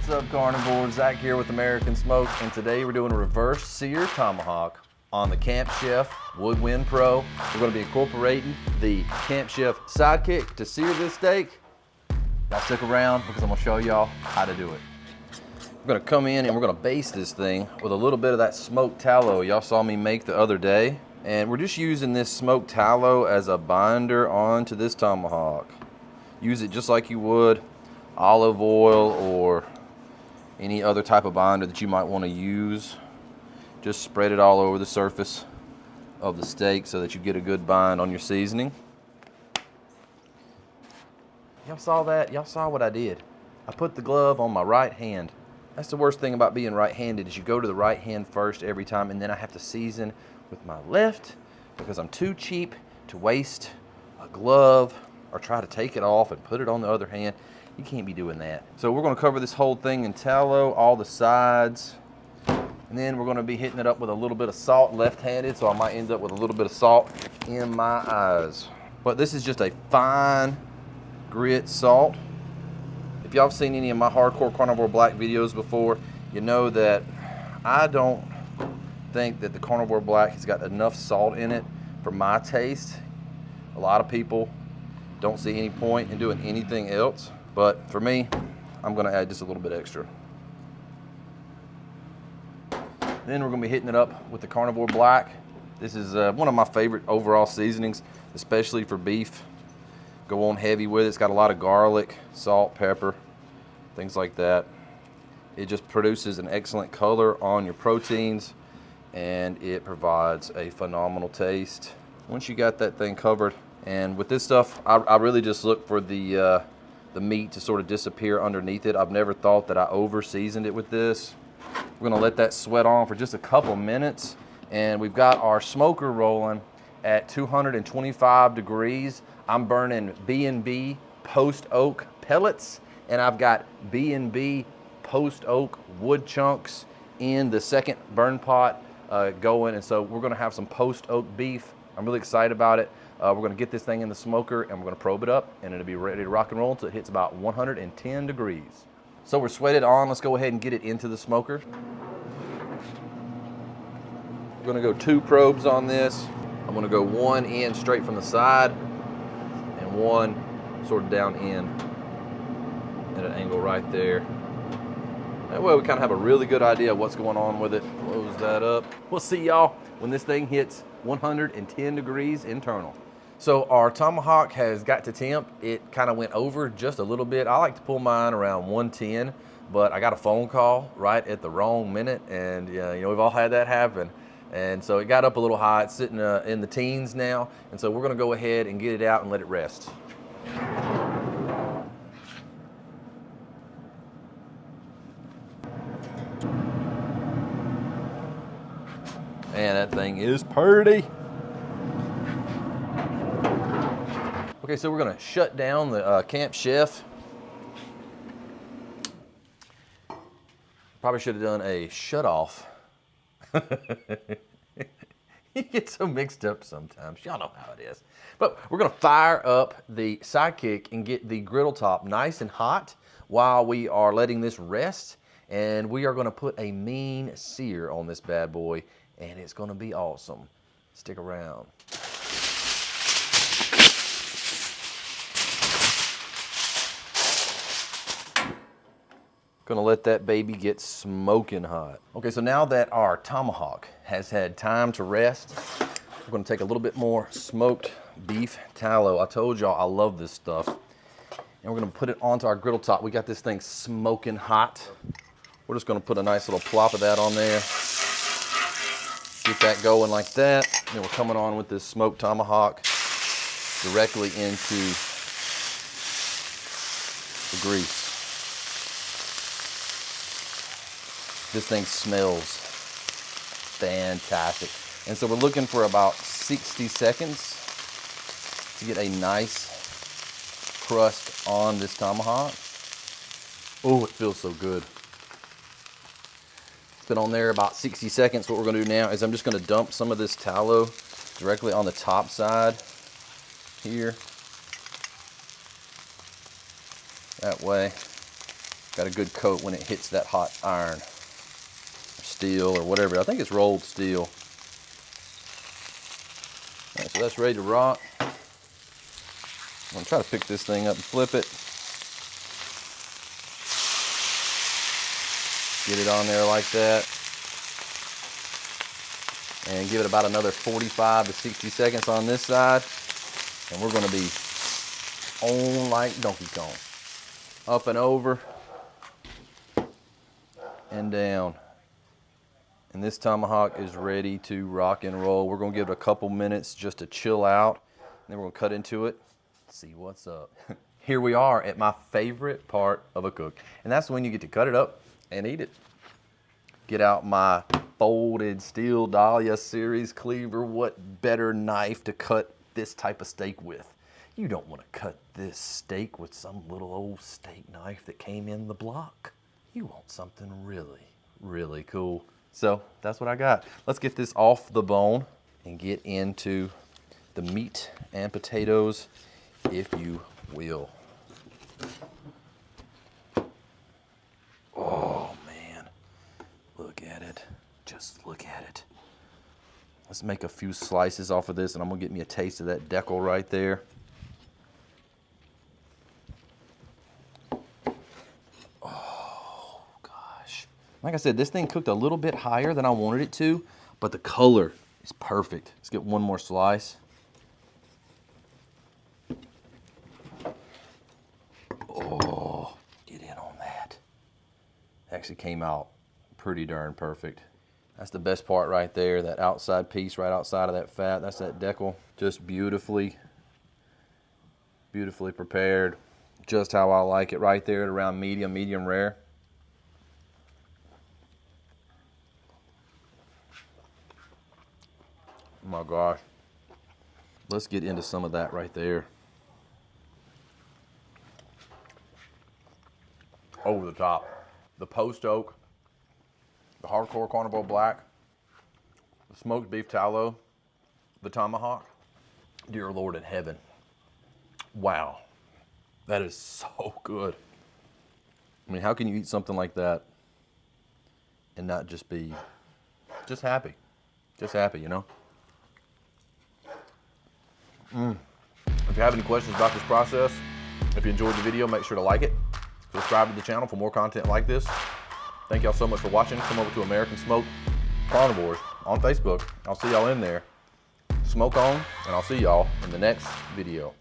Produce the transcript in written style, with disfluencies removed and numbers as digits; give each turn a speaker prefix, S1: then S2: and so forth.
S1: What's up, carnivores? Zach here with American Smoke, and today we're doing a reverse sear tomahawk on the Camp Chef Woodwind Pro. We're going to be incorporating the Camp Chef sidekick to sear this steak. Now stick around because I'm going to show y'all how to do it. We're going to come in and we're going to baste this thing with a little bit of that smoked tallow y'all saw me make the other day. And we're just using this smoked tallow as a binder onto this tomahawk. Use it just like you would olive oil or any other type of binder that you might want to use. Just spread it all over the surface of the steak so that you get a good bind on your seasoning. Y'all saw that? Y'all saw what I did. I put the glove on my right hand. That's the worst thing about being right-handed is you go to the right hand first every time, and then I have to season with my left because I'm too cheap to waste a glove or try to take it off and put it on the other hand. You can't be doing that. So we're gonna cover this whole thing in tallow, all the sides, and then we're gonna be hitting it up with a little bit of salt left-handed, so I might end up with a little bit of salt in my eyes. But this is just a fine grit salt. If y'all have seen any of my Hardcore Carnivore Black videos before, you know that I don't think that the Carnivore Black has got enough salt in it for my taste. A lot of people don't see any point in doing anything else, but for me, I'm gonna add just a little bit extra. Then we're gonna be hitting it up with the Carnivore Black. This is one of my favorite overall seasonings, especially for beef. Go on heavy with it. It's got a lot of garlic, salt, pepper, things like that. It just produces an excellent color on your proteins, and it provides a phenomenal taste. Once you got that thing covered, and with this stuff, I really just look for the meat to sort of disappear underneath it. I've never thought that I over-seasoned it with this. We're gonna let that sweat on for just a couple minutes, and we've got our smoker rolling at 225 degrees. I'm burning B&B post oak pellets, and I've got B&B post oak wood chunks in the second burn pot going, and so we're gonna have some post oak beef. I'm really excited about it. We're gonna get this thing in the smoker and we're gonna probe it up, and it'll be ready to rock and roll until it hits about 110 degrees. So we're sweated on. Let's go ahead and get it into the smoker. We're gonna go 2 probes on this. I'm gonna go one in straight from the side and one sort of down in at an angle right there. That way we kind of have a really good idea of what's going on with it. Close that up. We'll see y'all when this thing hits 110 degrees internal. So our tomahawk has got to temp. It kind of went over just a little bit. I like to pull mine around 110, but I got a phone call right at the wrong minute, and you know, we've all had that happen. And so it got up a little high. It's sitting in the teens now, and so we're gonna go ahead and get it out and let it rest. Man, that thing is pretty. Okay, so we're gonna shut down the Camp Chef. Probably should have done a shut off. You get so mixed up sometimes. Y'all know how it is. But we're gonna fire up the sidekick and get the griddle top nice and hot while we are letting this rest. And we are gonna put a mean sear on this bad boy, and it's gonna be awesome. Stick around. Gonna let that baby get smoking hot. Okay, so now that our tomahawk has had time to rest, we're gonna take a little bit more smoked beef tallow. I told y'all I love this stuff. And we're gonna put it onto our griddle top. We got this thing smoking hot. We're just gonna put a nice little plop of that on there. Get that going like that. And then we're coming on with this smoked tomahawk directly into the grease. This thing smells fantastic. And so we're looking for about 60 seconds to get a nice crust on this tomahawk. Oh, it feels so good. It's been on there about 60 seconds. What we're gonna do now is I'm just gonna dump some of this tallow directly on the top side here. That way got a good coat when it hits that hot iron, or steel, or whatever. I think it's rolled steel. All right, so that's ready to rock. I'm gonna try to pick this thing up and flip it. Get it on there like that. And give it about another 45 to 60 seconds on this side. And we're gonna be on like Donkey Kong. Up and over and down. And this tomahawk is ready to rock and roll. We're gonna give it a couple minutes just to chill out. And then we're gonna cut into it, see what's up. Here we are at my favorite part of a cook. And that's when you get to cut it up and eat it. Get out my folded steel Dahlia series cleaver. What better knife to cut this type of steak with? You don't want to cut this steak with some little old steak knife that came in the block. You want something really, really cool. So that's what I got. Let's get this off the bone and get into the meat and potatoes, if you will. Oh man, look at it. Just look at it. Let's make a few slices off of this, and I'm gonna get me a taste of that decal right there. Oh gosh. Like I said, this thing cooked a little bit higher than I wanted it to, but the color is perfect. Let's get one more slice. Oh, get in on that. Actually came out pretty darn perfect. That's the best part right there, that outside piece right outside of that fat. That's that decal. Just beautifully, beautifully prepared. Just how I like it right there at around medium, medium rare. Oh my gosh. Let's get into some of that right there. Over the top. The post oak, the hardcore carnivore black, the smoked beef tallow, the tomahawk. Dear Lord in heaven. Wow. That is so good. I mean, how can you eat something like that and not just be just happy? Just happy, you know? If you have any questions about this process, if you enjoyed the video, make sure to like it. Subscribe to the channel for more content like this. Thank y'all so much for watching. Come over to American Smoked Carnivores on Facebook. I'll see y'all in there. Smoke on, and I'll see y'all in the next video.